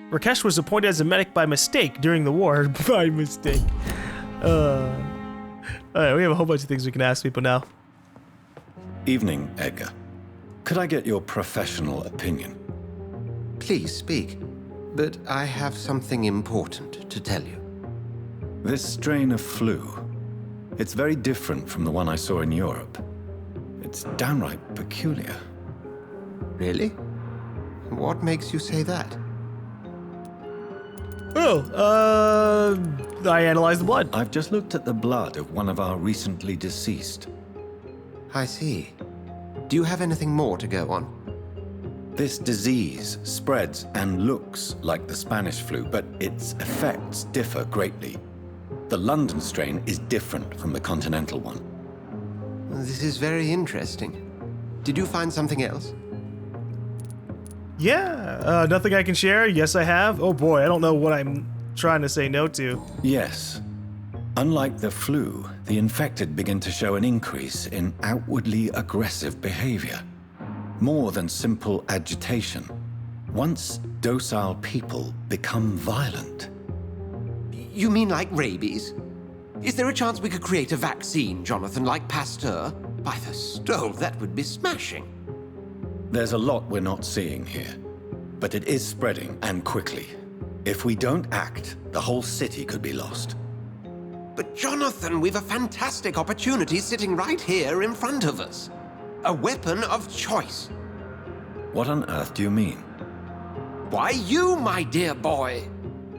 Rakesh was appointed as a medic by mistake during the war. By mistake. Alright, we have a whole bunch of things we can ask people now. Evening, Edgar. Could I get your professional opinion? Please speak, but I have something important to tell you. This strain of flu, it's very different from the one I saw in Europe. It's downright peculiar. Really? What makes you say that? I analyzed the blood. I've just looked at the blood of one of our recently deceased. I see. Do you have anything more to go on? This disease spreads and looks like the Spanish flu, but its effects differ greatly. The London strain is different from the continental one. This is very interesting. Did you find something else? Yeah, nothing I can share? Yes, I have. Oh boy, I don't know what I'm trying to say no to. Yes. Unlike the flu, the infected begin to show an increase in outwardly aggressive behavior. More than simple agitation. Once docile people become violent. You mean like rabies? Is there a chance we could create a vaccine, Jonathan, like Pasteur? By the stole, that would be smashing. There's a lot we're not seeing here, but it is spreading, and quickly. If we don't act, the whole city could be lost. But Jonathan, we've a fantastic opportunity sitting right here in front of us. A weapon of choice. What on earth do you mean? Why, you, my dear boy.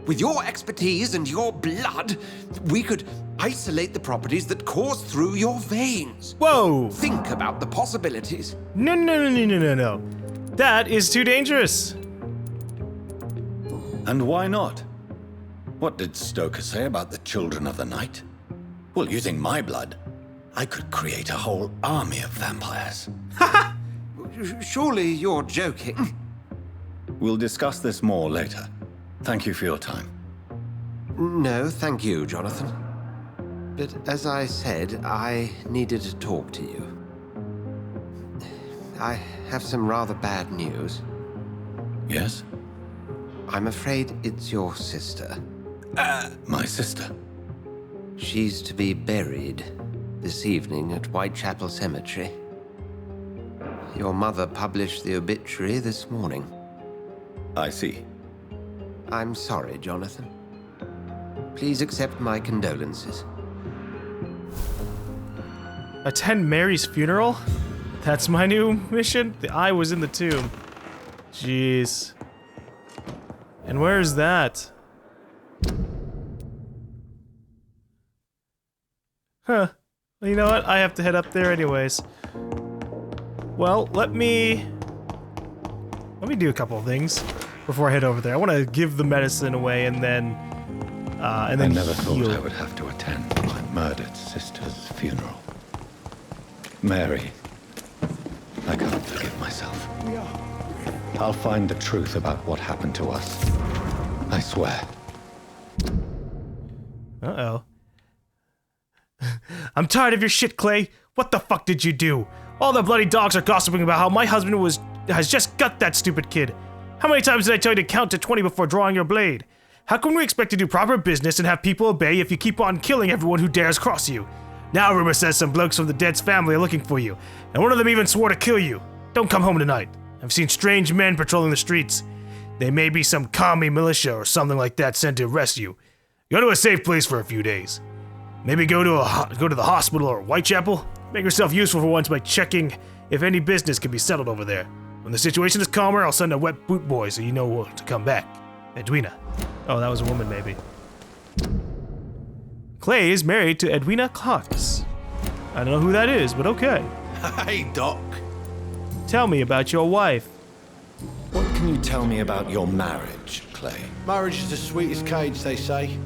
With your expertise and your blood, we could isolate the properties that course through your veins. Whoa! Think about the possibilities. No. That is too dangerous. And why not? What did Stoker say about the children of the night? Well, using my blood, I could create a whole army of vampires. Surely you're joking. We'll discuss this more later. Thank you for your time. No, thank you, Jonathan. But as I said, I needed to talk to you. I have some rather bad news. Yes? I'm afraid it's your sister. My sister? She's to be buried this evening at Whitechapel Cemetery. Your mother published the obituary this morning. I see. I'm sorry, Jonathan. Please accept my condolences. Attend Mary's funeral? That's my new mission? The eye was in the tomb. Jeez. And where is that? Huh. Well, you know what? I have to head up there anyways. Well, let me do a couple of things before I head over there. I want to give the medicine away and then I never heal. thought I would have to attend my murdered sister's funeral. Mary, I can't forgive myself. I'll find the truth about what happened to us. I swear. Uh-oh. I'm tired of your shit, Clay. What the fuck did you do? All the bloody dogs are gossiping about how my husband has just got that stupid kid. How many times did I tell you to count to 20 before drawing your blade? How can we expect to do proper business and have people obey if you keep on killing everyone who dares cross you? Now rumor says some blokes from the dead's family are looking for you, and one of them even swore to kill you. Don't come home tonight. I've seen strange men patrolling the streets. They may be some commie militia or something like that sent to arrest you. Go to a safe place for a few days. Maybe go to the hospital or Whitechapel. Make yourself useful for once by checking if any business can be settled over there. When the situation is calmer, I'll send a wet boot boy so you know to come back. Edwina. Oh, that was a woman, maybe. Clay is married to Edwina Cox. I don't know who that is, but okay. Hey, Doc. Tell me about your wife. What can you tell me about your marriage, Clay? Marriage is the sweetest cage, they say.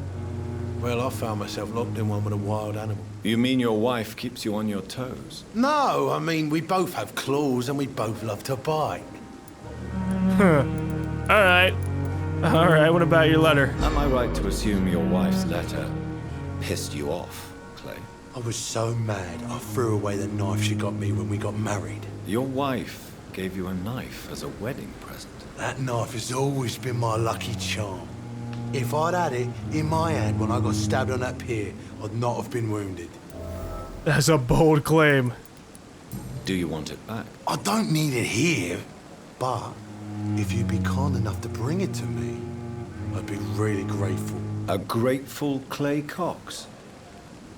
Well, I found myself locked in one with a wild animal. You mean your wife keeps you on your toes? No, I mean, we both have claws and we both love to bite. Alright, what about your letter? Am I right to assume your wife's letter pissed you off, Clay? I was so mad, I threw away the knife she got me when we got married. Your wife gave you a knife as a wedding present. That knife has always been my lucky charm. If I'd had it in my hand when I got stabbed on that pier, I'd not have been wounded. That's a bold claim. Do you want it back? I don't need it here, but if you'd be kind enough to bring it to me, I'd be really grateful. A grateful Clay Cox.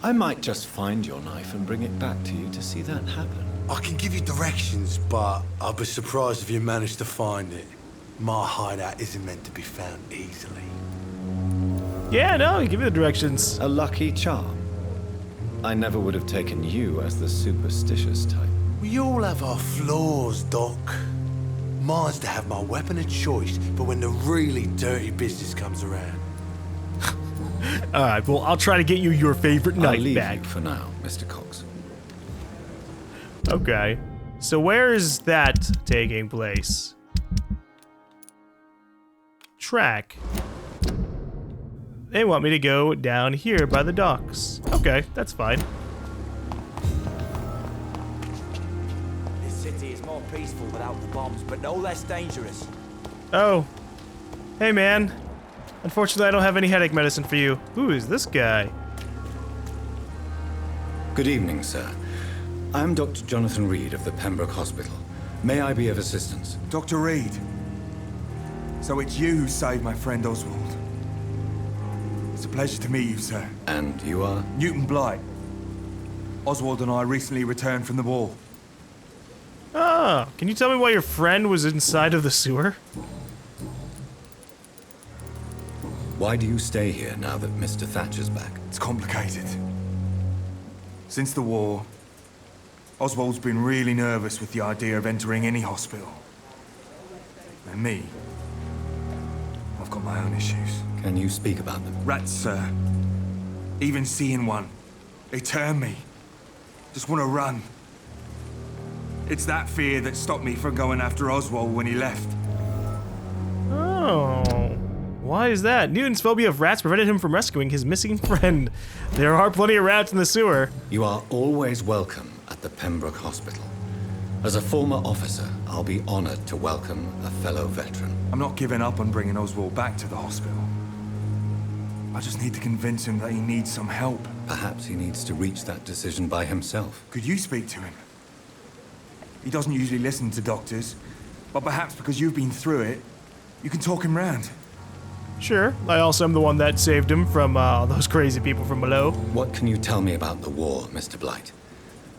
I might just find your knife and bring it back to you to see that happen. I can give you directions, but I'd be surprised if you managed to find it. My hideout isn't meant to be found easily. Yeah, no, give me the directions. A lucky charm. I never would have taken you as the superstitious type. We all have our flaws, Doc. Mine's to have my weapon of choice for when the really dirty business comes around. Alright, well, I'll try to get you your favorite I'll knife leave back. you for now, Mr. Cox. Okay. So where is that taking place? Track. They want me to go down here by the docks. Okay, that's fine. This city is more peaceful without the bombs, but no less dangerous. Oh. Hey, man. Unfortunately, I don't have any headache medicine for you. Who is this guy? Good evening, sir. I'm Dr. Jonathan Reed of the Pembroke Hospital. May I be of assistance? Dr. Reed. So it's you who saved my friend Oswald. It's a pleasure to meet you, sir. And you are? Newton Blight. Oswald and I recently returned from the war. Ah, can you tell me why your friend was inside of the sewer? Why do you stay here now that Mr. Thatcher's back? It's complicated. Since the war, Oswald's been really nervous with the idea of entering any hospital. And me, I've got my own issues. Can you speak about them? Rats, sir. Even seeing one, they turn me. Just want to run. It's that fear that stopped me from going after Oswald when he left. Oh. Why is that? Newton's phobia of rats prevented him from rescuing his missing friend. There are plenty of rats in the sewer. You are always welcome at the Pembroke Hospital. As a former officer, I'll be honored to welcome a fellow veteran. I'm not giving up on bringing Oswald back to the hospital. I just need to convince him that he needs some help. Perhaps he needs to reach that decision by himself. Could you speak to him? He doesn't usually listen to doctors, but perhaps because you've been through it, you can talk him round. Sure, I also am the one that saved him from those crazy people from below. What can you tell me about the war, Mr. Blight?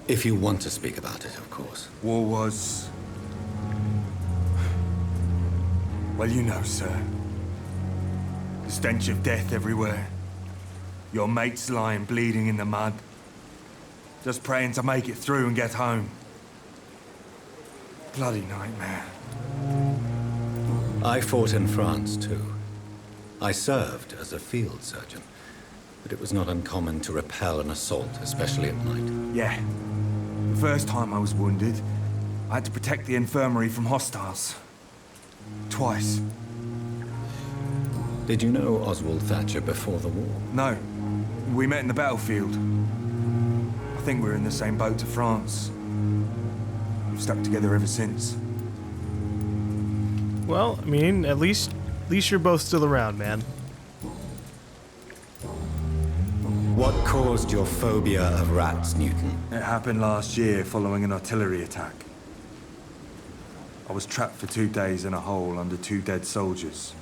If you want to speak about it, of course. War was... well, you know, sir. The stench of death everywhere. Your mates lying bleeding in the mud. Just praying to make it through and get home. Bloody nightmare. I fought in France, too. I served as a field surgeon, but it was not uncommon to repel an assault, especially at night. Yeah. The first time I was wounded, I had to protect the infirmary from hostiles. Twice. Did you know Oswald Thatcher before the war? No. We met in the battlefield. I think we're in the same boat to France. We've stuck together ever since. Well, I mean, at least you're both still around, man. What caused your phobia of rats, Newton? It happened last year following an artillery attack. I was trapped for 2 days in a hole under 2 dead soldiers.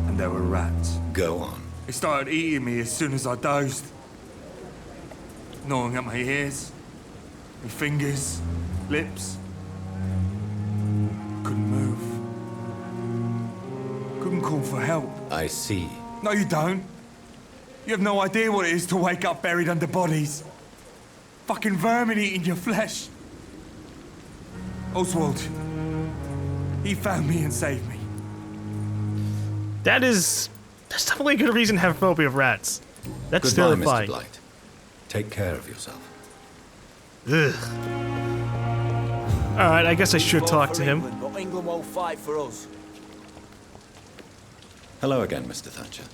And there were rats. Go on. They started eating me as soon as I dozed. Gnawing at my ears, my fingers, lips. Couldn't move. Couldn't call for help. I see. No, you don't. You have no idea what it is to wake up buried under bodies. Fucking vermin eating your flesh. Oswald. He found me and saved me. That's definitely a good reason to have a phobia of rats. That's Goodbye, terrifying. Mr. Blight. Take care of yourself. Ugh. Alright, I guess I should talk to him. England, but England won't fight for us. Hello again, Mr. Thatcher.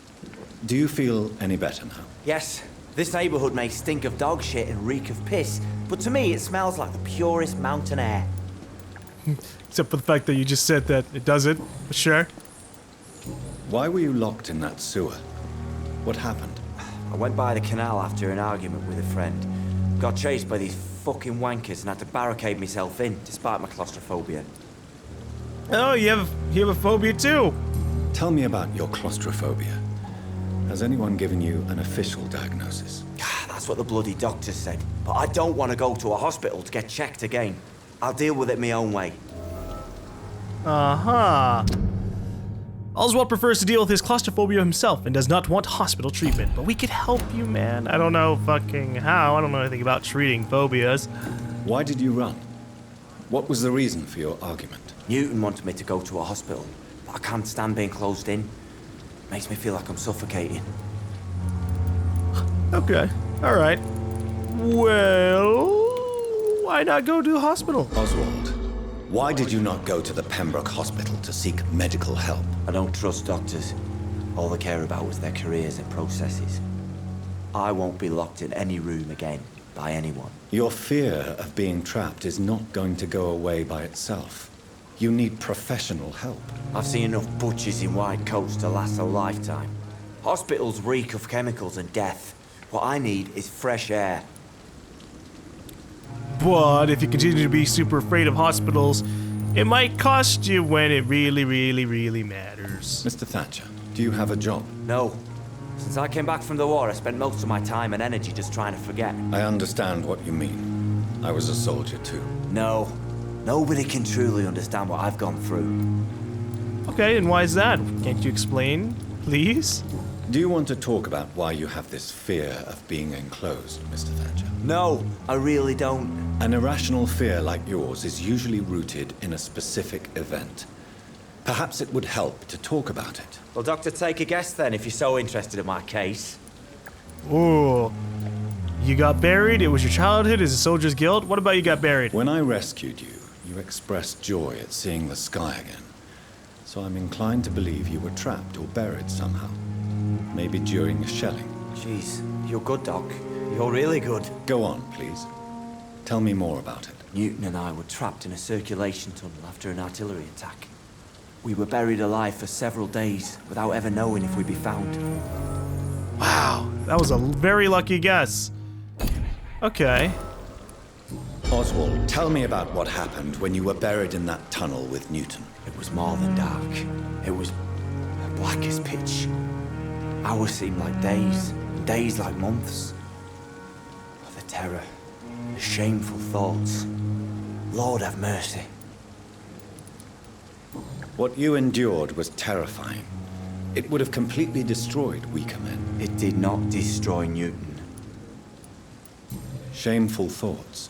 Do you feel any better now? Yes, this neighborhood may stink of dog shit and reek of piss, but to me it smells like the purest mountain air. Except for the fact that you just said that it doesn't. But sure. Why were you locked in that sewer? What happened? I went by the canal after an argument with a friend. Got chased by these fucking wankers and had to barricade myself in, despite my claustrophobia. Oh, you have a phobia too. Tell me about your claustrophobia. Has anyone given you an official diagnosis? That's what the bloody doctor said. But I don't want to go to a hospital to get checked again. I'll deal with it my own way. Uh-huh. Oswald prefers to deal with his claustrophobia himself and does not want hospital treatment, but we could help you, man. I don't know fucking how. I don't know anything about treating phobias. Why did you run? What was the reason for your argument? Newton wanted me to go to a hospital, but I can't stand being closed in. Makes me feel like I'm suffocating. Okay. All right. Well, why not go to the hospital? Oswald, why did you not go to the Pembroke Hospital to seek medical help? I don't trust doctors. All they care about is their careers and processes. I won't be locked in any room again by anyone. Your fear of being trapped is not going to go away by itself. You need professional help. I've seen enough butchers in white coats to last a lifetime. Hospitals reek of chemicals and death. What I need is fresh air. But if you continue to be super afraid of hospitals, it might cost you when it really, really, really matters. Mr. Thatcher, do you have a job? No. Since I came back from the war, I spent most of my time and energy just trying to forget. I understand what you mean. I was a soldier too. No. Nobody can truly understand what I've gone through. Okay, and why is that? Can't you explain, please? Do you want to talk about why you have this fear of being enclosed, Mr. Thatcher? No, I really don't. An irrational fear like yours is usually rooted in a specific event. Perhaps it would help to talk about it. Well, Doctor, take a guess then, if you're so interested in my case. Ooh. You got buried? It was your childhood as a soldier's guild? What about you got buried? When I rescued you, you expressed joy at seeing the sky again. So I'm inclined to believe you were trapped or buried somehow. Maybe during a shelling. Jeez, you're good, Doc. You're really good. Go on, please. Tell me more about it. Newton and I were trapped in a circulation tunnel after an artillery attack. We were buried alive for several days without ever knowing if we'd be found. Wow, that was a very lucky guess. Okay. Oswald, tell me about what happened when you were buried in that tunnel with Newton. It was more than dark. It was black as pitch. Hours seemed like days, and days like months. Oh, the terror, the shameful thoughts. Lord have mercy. What you endured was terrifying. It would have completely destroyed weaker men. It did not destroy Newton. Shameful thoughts.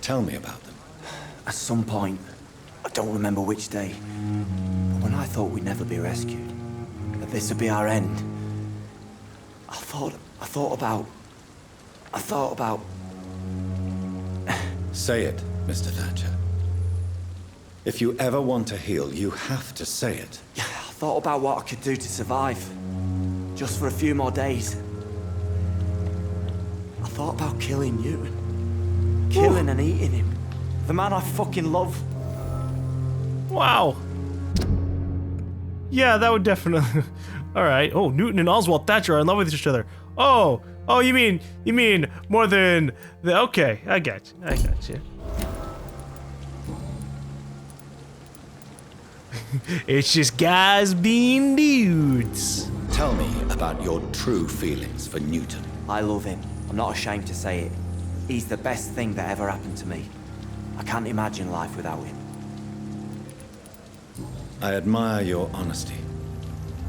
Tell me about them. At some point, I don't remember which day, but when I thought we'd never be rescued, that this would be our end, I thought about... Say it, Mr. Thatcher. If you ever want to heal, you have to say it. Yeah, I thought about what I could do to survive. Just for a few more days. I thought about killing Newton. Killing and eating him. The man I fucking love. Wow. Yeah, that would definitely... Alright. Oh, Newton and Oswald Thatcher are in love with each other. Oh, you mean more than the... Okay, I got you. It's just guys being dudes. Tell me about your true feelings for Newton. I love him. I'm not ashamed to say it. He's the best thing that ever happened to me. I can't imagine life without him. I admire your honesty.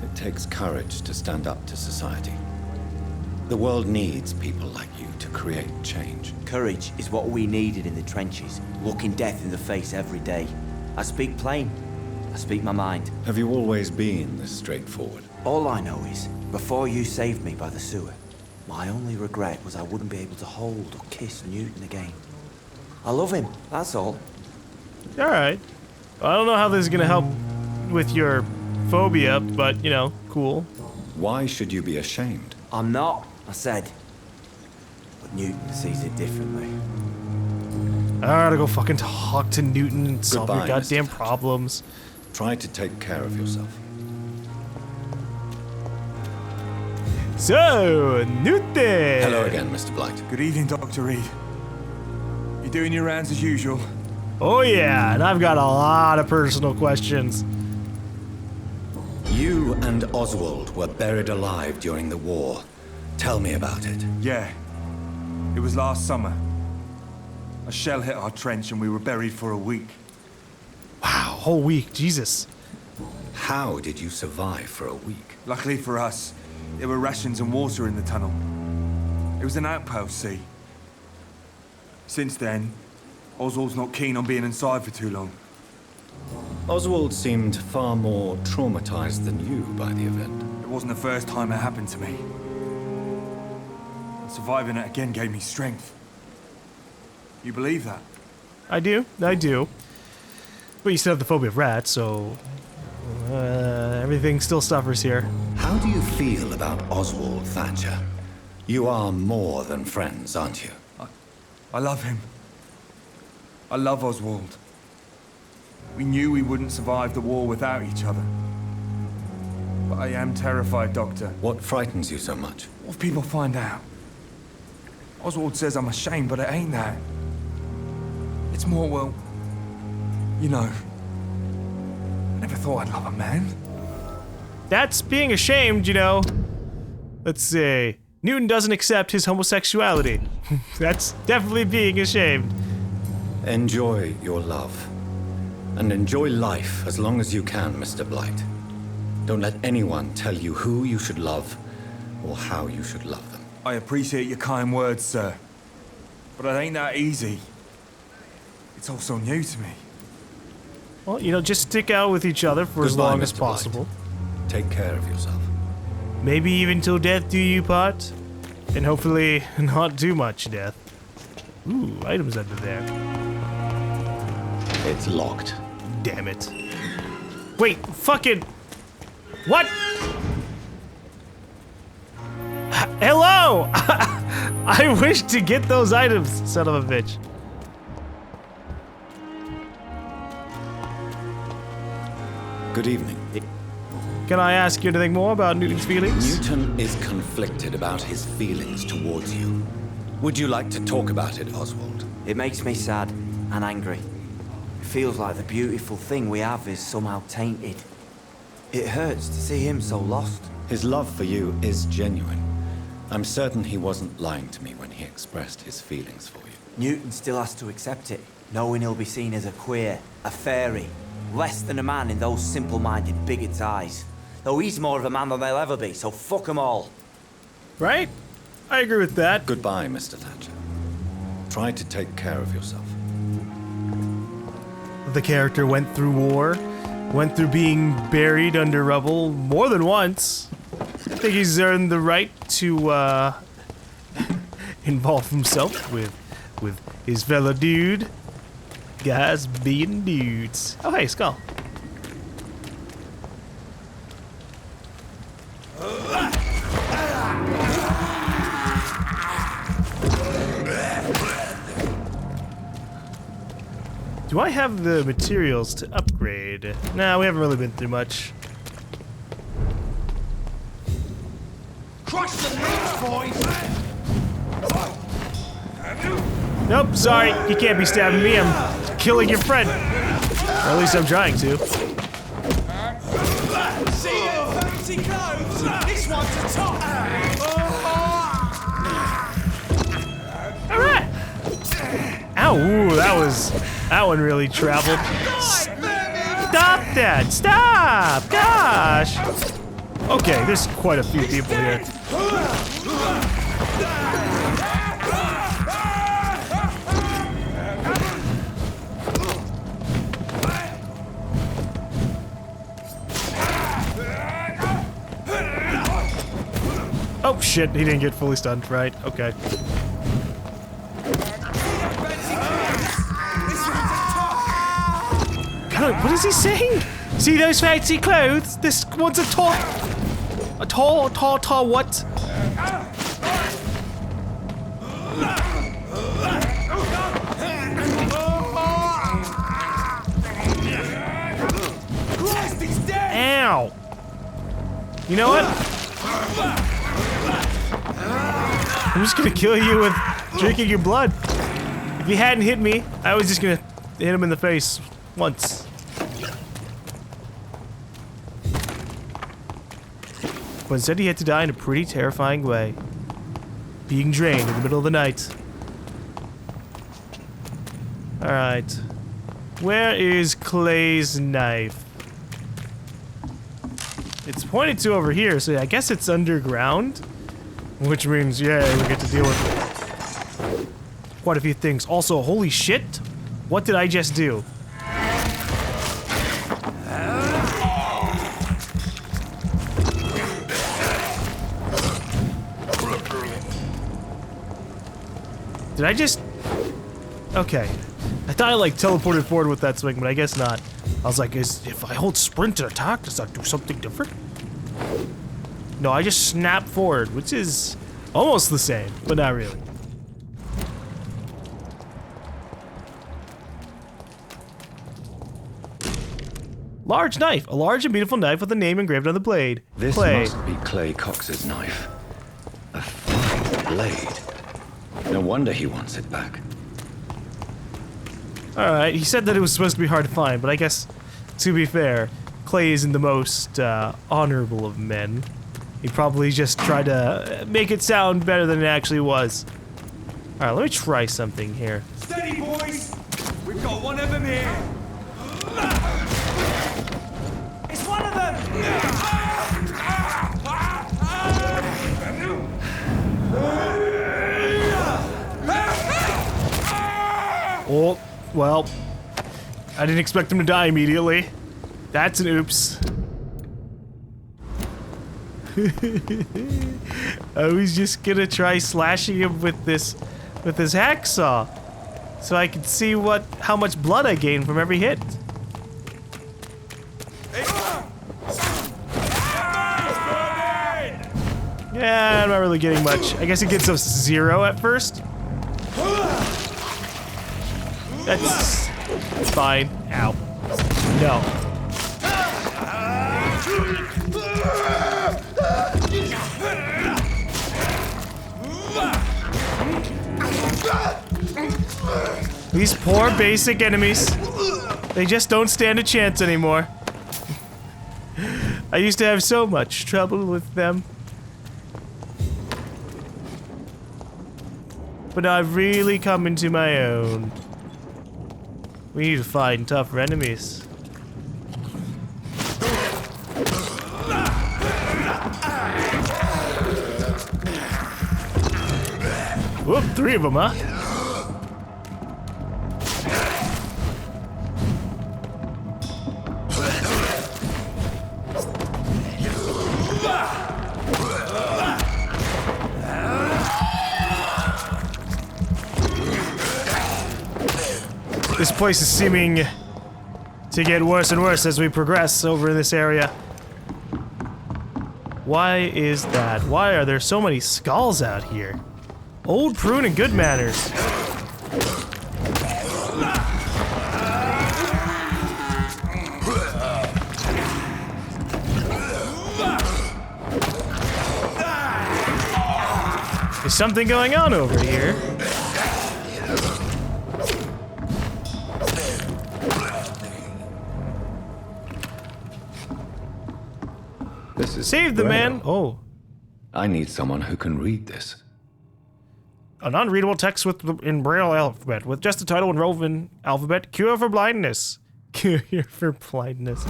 It takes courage to stand up to society. The world needs people like you to create change. Courage is what we needed in the trenches, looking death in the face every day. I speak plain. I speak my mind. Have you always been this straightforward? All I know is, before you saved me by the sewer, my only regret was I wouldn't be able to hold or kiss Newton again. I love him, that's all. Alright. I don't know how this is gonna help with your phobia, but, you know, cool. Why should you be ashamed? I'm not, I said. But Newton sees it differently. gotta go fucking talk to Newton and solve your Goodbye, goddamn Mr. Thatcher. problems. Try to take care of yourself. So, Newton! Hello again, Mr. Blight. Good evening, Dr. Reed. You doing your rounds as usual? Oh yeah, and I've got a lot of personal questions. You and Oswald were buried alive during the war. Tell me about it. Yeah. It was last summer. A shell hit our trench and we were buried for a week. Wow, whole week, Jesus. How did you survive for a week? Luckily for us, there were rations and water in the tunnel. It was an outpost, see? Since then, Oswald's not keen on being inside for too long. Oswald seemed far more traumatized than you by the event. It wasn't the first time it happened to me. Surviving it again gave me strength. You believe that? I do. But you still have the phobia of rats, so... everything still suffers here. How do you feel about Oswald Thatcher? You are more than friends, aren't you? I love him. I love Oswald. We knew we wouldn't survive the war without each other. But I am terrified, Doctor. What frightens you so much? What if people find out? Oswald says I'm ashamed, but it ain't that. It's more, well, you know, I never thought I'd love a man. That's being ashamed, you know. Let's see. Newton doesn't accept his homosexuality. That's definitely being ashamed. Enjoy your love. And enjoy life as long as you can, Mr. Blight. Don't let anyone tell you who you should love or how you should love them. I appreciate your kind words, sir. But it ain't that easy. It's all so new to me. Well, you know, just stick out with each other for as Goodbye, long as Mr. Blight. possible. Take care of yourself. Maybe even till death do you part. And hopefully not too much death. Ooh, items under there. It's locked. Damn it. Wait, fucking... What? Hello! I wish to get those items, son of a bitch. Good evening. Can I ask you anything more about Newton's feelings? Newton is conflicted about his feelings towards you. Would you like to talk about it, Oswald? It makes me sad and angry. It feels like the beautiful thing we have is somehow tainted. It hurts to see him so lost. His love for you is genuine. I'm certain he wasn't lying to me when he expressed his feelings for you. Newton still has to accept it, knowing he'll be seen as a queer, a fairy, less than a man in those simple-minded bigots' eyes. Though he's more of a man than they'll ever be, so fuck them all. Right? I agree with that. Goodbye, Mr. Thatcher. Try to take care of yourself. The character went through war, went through being buried under rubble more than once. I think he's earned the right to involve himself with his fellow dude. Guys being dudes. Oh hey, Skull. Do I have the materials to upgrade? Nah, we haven't really been through much. Crush the leaves, boys! Nope, sorry, you can't be stabbing me. I'm killing your friend. Or at least I'm trying to. See your fancy clothes? This one's a top! Alright! Ow, ooh, that one really traveled. Stop that! Stop! Gosh! Okay, there's quite a few people here. Oh shit, he didn't get fully stunned, right? Okay. God, what is he saying? See those fancy clothes? This one's a tall what? Ow! You know what? I'm just gonna kill you with drinking your blood. If he hadn't hit me, I was just gonna hit him in the face once. But instead he had to die in a pretty terrifying way. Being drained in the middle of the night. Alright. Where is Clay's knife? It's pointed to over here, so I guess it's underground. Which means, yeah, we get to deal with quite a few things. Also, holy shit! What did I just do? Did I just... Okay. I thought I like teleported forward with that swing, but I guess not. I was like, if I hold sprint to attack, does that do something different? No, I just snap forward, which is almost the same, but not really. Large knife. A large and beautiful knife with a name engraved on the blade. This Clay. must be Clay Cox's knife. A fine blade. No wonder he wants it back. Alright, he said that it was supposed to be hard to find, but I guess, to be fair, Clay isn't the most honorable of men. He probably just tried to make it sound better than it actually was. Alright, let me try something here. Steady, boys! We've got one of them here! It's one of them! Oh, well, I didn't expect him to die immediately. That's an oops. I was just gonna try slashing him with this hacksaw, so I could see how much blood I gain from every hit. Yeah, I'm not really getting much. I guess it gets us 0 at first. That's fine. Ow. No. These poor basic enemies. They just don't stand a chance anymore. I used to have so much trouble with them. But now I've really come into my own. We need to find tougher enemies. Whoop, 3 of them, huh? This place is seeming to get worse and worse as we progress over in this area. Why is that? Why are there so many skulls out here? Old prune and good manners. There's something going on over here. This is Save the man. Braille. Oh. I need someone who can read this. An unreadable text in Braille alphabet with just the title in Roman alphabet. Cure for blindness. Cure for blindness.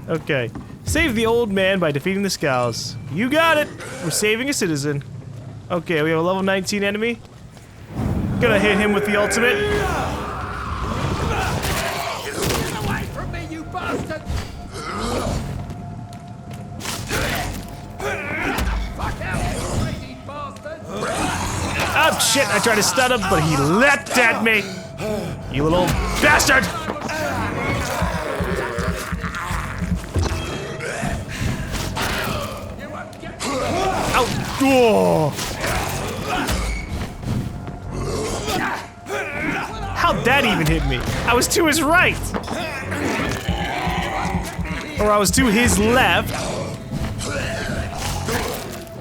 Okay. Save the old man by defeating the scows. You got it. We're saving a citizen. Okay, we have a level 19 enemy. Gonna hit him with the ultimate. Get away from me, you bastard! Fuck out, you crazy bastard! Oh shit, I tried to stun him, but he leapt at me. You little bastard! Ow! Oh. How'd that even hit me? I was to his right! Or I was to his left,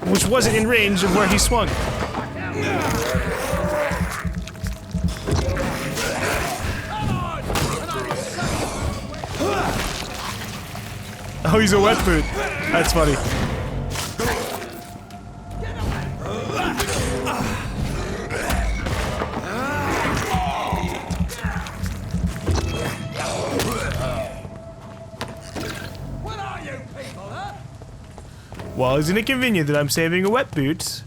which wasn't in range of where he swung. Oh, he's a wet boot. That's funny. Well, isn't it convenient that I'm saving a wet boot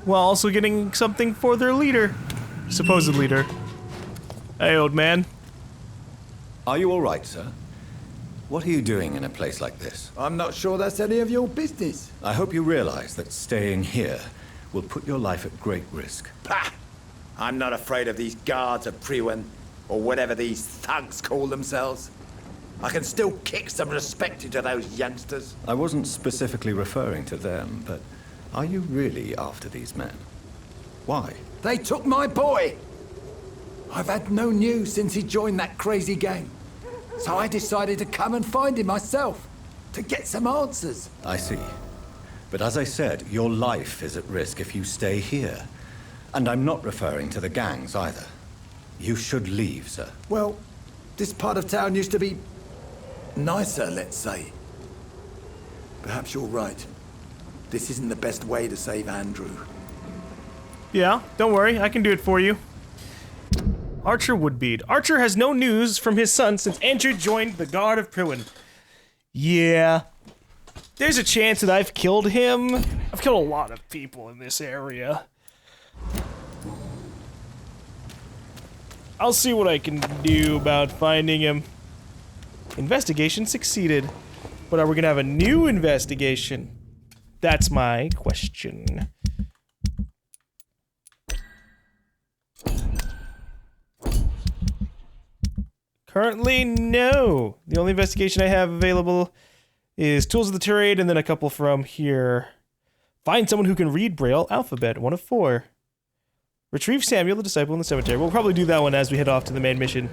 while also getting something for their leader? Supposed leader. Hey, old man. Are you all right, sir? What are you doing in a place like this? I'm not sure that's any of your business. I hope you realize that staying here will put your life at great risk. Pah! I'm not afraid of these guards of Priwen, or whatever these thugs call themselves. I can still kick some respect into those youngsters. I wasn't specifically referring to them, but are you really after these men? Why? They took my boy! I've had no news since he joined that crazy gang. So I decided to come and find him myself, to get some answers. I see. But as I said, your life is at risk if you stay here. And I'm not referring to the gangs either. You should leave, sir. Well, this part of town used to be nicer, let's say. Perhaps you're right. This isn't the best way to save Andrew. Yeah, don't worry, I can do it for you. Archer Woodbead. Archer has no news from his son since Andrew joined the Guard of Priwen. Yeah. There's a chance that I've killed him. I've killed a lot of people in this area. I'll see what I can do about finding him. Investigation succeeded. But are we gonna have a new investigation? That's my question. Currently, no. The only investigation I have available is Tools of the Trade and then a couple from here. Find someone who can read Braille alphabet, 1 of 4. Retrieve Samuel, the disciple in the cemetery. We'll probably do that one as we head off to the main mission.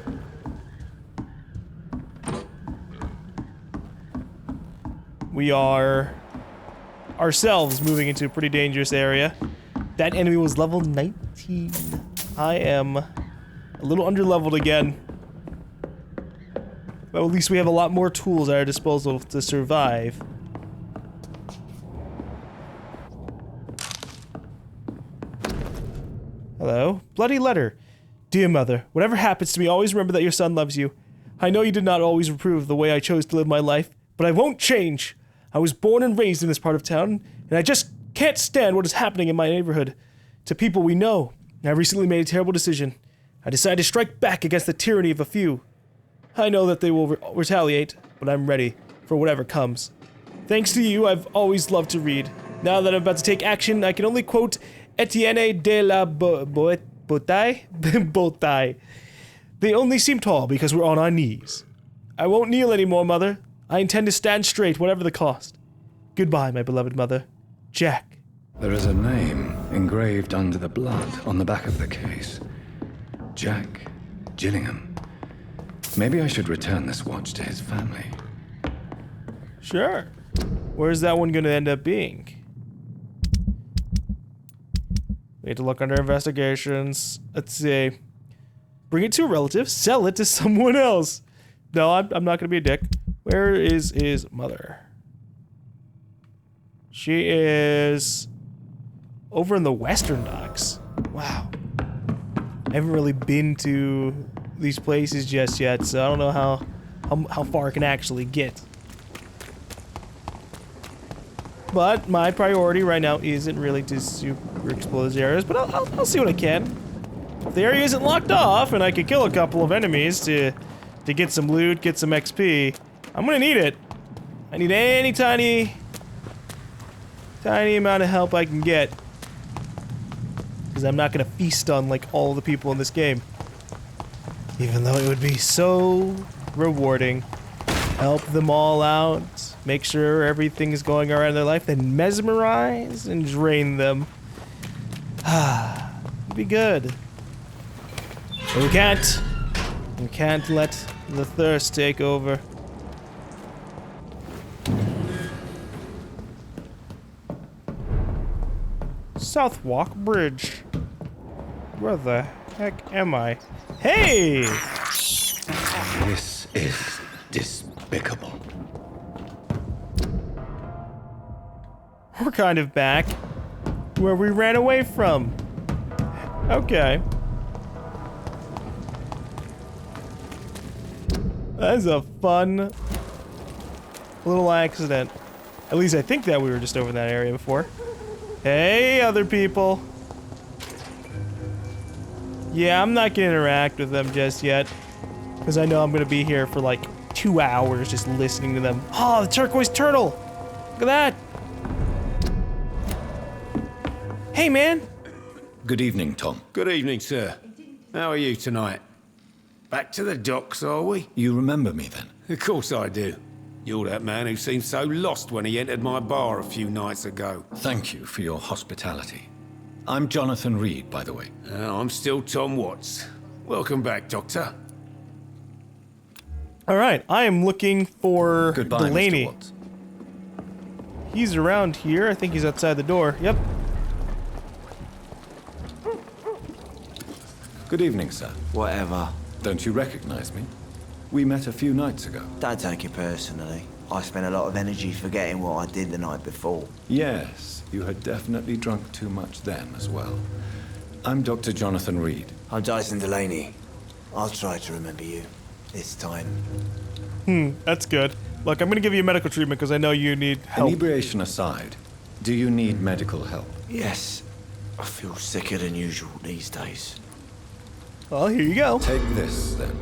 We are ourselves moving into a pretty dangerous area. That enemy was level 19. I am a little underleveled again. But at least we have a lot more tools at our disposal to survive. Hello? Bloody letter. Dear mother, whatever happens to me, always remember that your son loves you. I know you did not always approve of the way I chose to live my life, but I won't change. I was born and raised in this part of town, and I just can't stand what is happening in my neighborhood to people we know. I recently made a terrible decision. I decided to strike back against the tyranny of a few. I know that they will retaliate, but I'm ready for whatever comes. Thanks to you, I've always loved to read. Now that I'm about to take action, I can only quote Etienne de la Bataille. They only seem tall because we're on our knees. I won't kneel anymore, Mother. I intend to stand straight, whatever the cost. Goodbye, my beloved mother. Jack. There is a name engraved under the blood on the back of the case. Jack Gillingham. Maybe I should return this watch to his family. Sure. Where's that one gonna end up being? We have to look under investigations. Let's see. Bring it to a relative. Sell it to someone else. No, I'm not gonna be a dick. Where is his mother? She is over in the Western Docks. Wow. I haven't really been to these places just yet, so I don't know how far I can actually get. But my priority right now isn't really to super explore those areas, but I'll see what I can. If the area isn't locked off and I can kill a couple of enemies to get some loot, get some XP, I'm gonna need it. I need any tiny amount of help I can get. Because I'm not gonna feast on like all the people in this game. Even though it would be so rewarding. Help them all out, make sure everything is going alright in their life, then mesmerize and drain them. It'd be good. But we can't let the thirst take over. Southwark Bridge. Where the heck am I? Hey! This is despicable. We're kind of back where we ran away from. Okay. That's a fun little accident. At least I think that we were just over that area before. Hey, other people. Yeah, I'm not gonna interact with them just yet, because I know I'm gonna be here for like 2 hours just listening to them. Oh, the turquoise turtle! Look at that! Hey, man! Good evening, Tom. Good evening, sir. How are you tonight? Back to the docks, are we? You remember me then? Of course I do. You're that man who seemed so lost when he entered my bar a few nights ago. Thank you for your hospitality. I'm Jonathan Reed, by the way. I'm still Tom Watts. Welcome back, Doctor. Alright, I am looking for Goodbye, Delaney. Mr. Watts. He's around here. I think he's outside the door. Yep. Good evening, sir. Whatever. Don't you recognize me? We met a few nights ago. Don't take it personally. I spent a lot of energy forgetting what I did the night before. Yes, you had definitely drunk too much then as well. I'm Dr. Jonathan Reed. I'm Dyson Delaney. I'll try to remember you. This time. That's good. Look, I'm gonna give you medical treatment because I know you need help. Inebriation aside, do you need medical help? Yes. I feel sicker than usual these days. Well, here you go. Take this, then.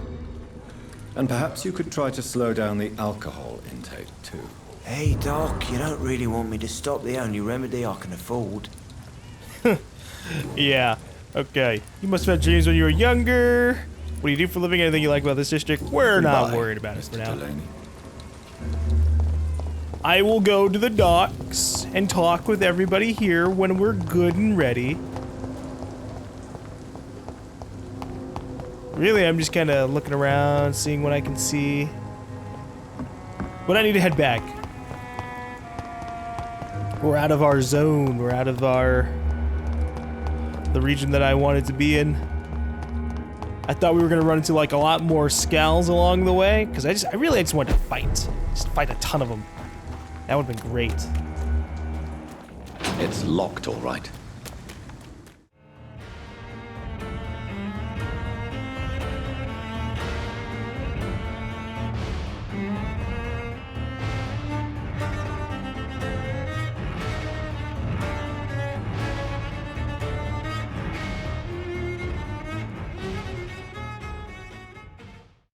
And perhaps you could try to slow down the alcohol intake, too. Hey, Doc, you don't really want me to stop the only remedy I can afford. Yeah. Okay. You must have had dreams when you were younger. What do you do for a living? Anything you like about this district? We're not Goodbye, worried about it for Mr. now. Delaney. I will go to the docks and talk with everybody here when we're good and ready. Really, I'm just kind of looking around, seeing what I can see. But I need to head back. We're out of our zone. We're out of the region that I wanted to be in. I thought we were gonna run into like a lot more scowls along the way, because I really just wanted to fight. Just fight a ton of them. That would have been great. It's locked, all right.